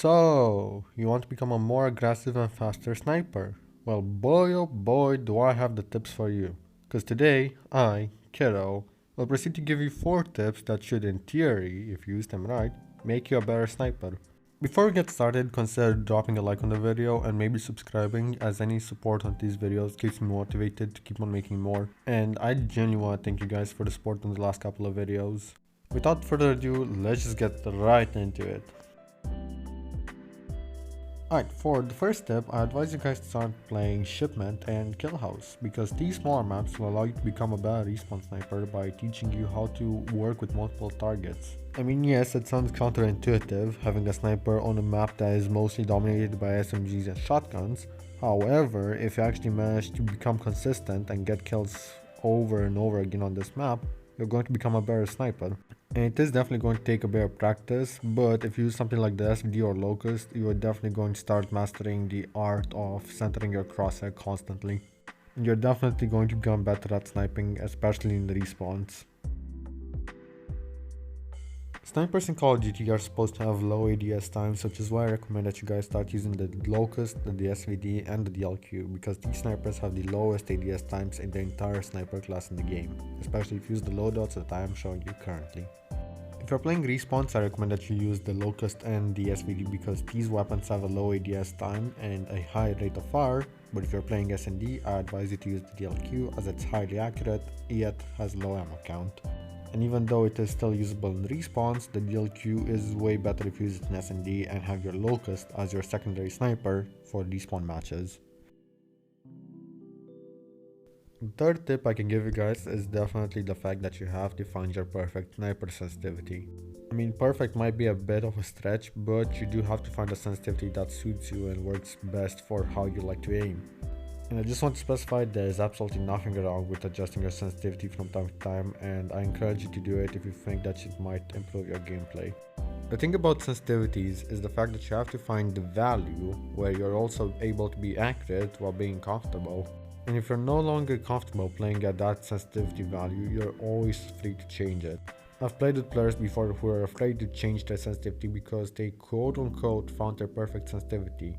So, you want to become a more aggressive and faster sniper? Well, boy oh boy, do I have the tips for you. Because today, I, Kiddo, will proceed to give you 4 tips that should, in theory, if you use them right, make you a better sniper. Before we get started, consider dropping a like on the video and maybe subscribing, as any support on these videos keeps me motivated to keep on making more. And I genuinely want to thank you guys for the support on the last couple of videos. Without further ado, let's just get right into it. Alright, for the first tip, I advise you guys to start playing Shipment and Kill House, because these smaller maps will allow you to become a better respawn sniper by teaching you how to work with multiple targets. I mean, yes, it sounds counterintuitive, having a sniper on a map that is mostly dominated by SMGs and shotguns. However, if you actually manage to become consistent and get kills over and over again on this map, you're going to become a better sniper. And it is definitely going to take a bit of practice, but if you use something like the SVD or Locust, you are definitely going to start mastering the art of centering your crosshair constantly. And you're definitely going to become better at sniping, especially in the respawns. Snipers in Call of Duty are supposed to have low ADS times, which is why I recommend that you guys start using the Locust, the SVD and the DLQ, because these snipers have the lowest ADS times in the entire sniper class in the game, especially if you use the loadouts that I am showing you currently. If you're playing respawns, I recommend that you use the Locust and the SVD because these weapons have a low ADS time and a high rate of fire, but if you're playing S&D, I advise you to use the DLQ as it's highly accurate, yet has low ammo count. And even though it is still usable in respawns, the DLQ is way better if you use it in S&D and have your Locust as your secondary sniper for respawn matches. The third tip I can give you guys is definitely the fact that you have to find your perfect sniper sensitivity. I mean, perfect might be a bit of a stretch, but you do have to find a sensitivity that suits you and works best for how you like to aim. And I just want to specify there is absolutely nothing wrong with adjusting your sensitivity from time to time, and I encourage you to do it if you think that it might improve your gameplay. The thing about sensitivities is the fact that you have to find the value where you're also able to be accurate while being comfortable. And if you're no longer comfortable playing at that sensitivity value, you're always free to change it. I've played with players before who are afraid to change their sensitivity because they quote unquote found their perfect sensitivity.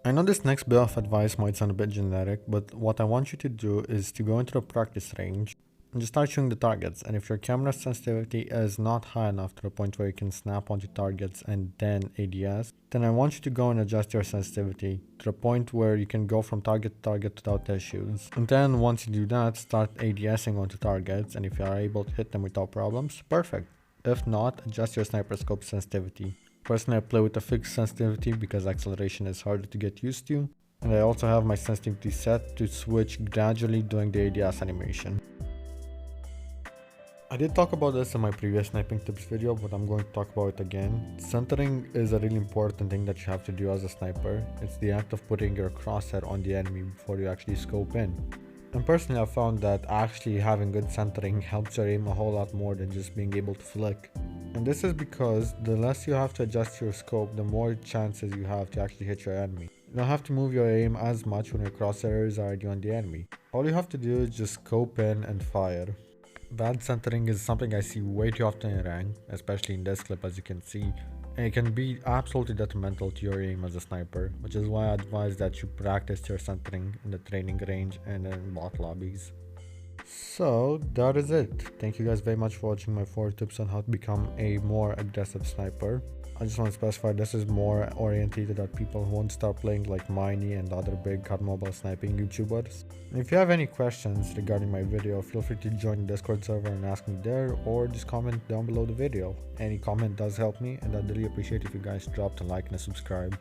I know this next bit of advice might sound a bit generic, but what I want you to do is to go into the practice range and just start shooting the targets, and if your camera sensitivity is not high enough to the point where you can snap onto targets and then ADS, then I want you to go and adjust your sensitivity to the point where you can go from target to target without issues. And then once you do that, start ADSing onto targets, and if you are able to hit them without problems, perfect. If not, adjust your sniper scope sensitivity. Personally, I play with a fixed sensitivity because acceleration is harder to get used to, and I also have my sensitivity set to switch gradually during the ADS animation. I did talk about this in my previous sniping tips video, but I'm going to talk about it again. Centering is a really important thing that you have to do as a sniper. It's the act of putting your crosshair on the enemy before you actually scope in. And personally, I've found that actually having good centering helps your aim a whole lot more than just being able to flick. And this is because the less you have to adjust your scope, the more chances you have to actually hit your enemy. You don't have to move your aim as much when your crosshair is already on the enemy. All you have to do is just scope in and fire. Bad centering is something I see way too often in rank, especially in this clip as you can see, and it can be absolutely detrimental to your aim as a sniper, which is why I advise that you practice your centering in the training range and in bot lobbies. So that is it. Thank you guys very much for watching my 4 tips on how to become a more aggressive sniper. I just want to specify this is more oriented at people who want to start playing like Miney and other big hard mobile sniping YouTubers. And if you have any questions regarding my video, feel free to join the Discord server and ask me there, or just comment down below the video. Any comment does help me, and I'd really appreciate if you guys dropped a like and a subscribe.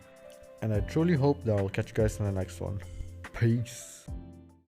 And I truly hope that I'll catch you guys in the next one. Peace.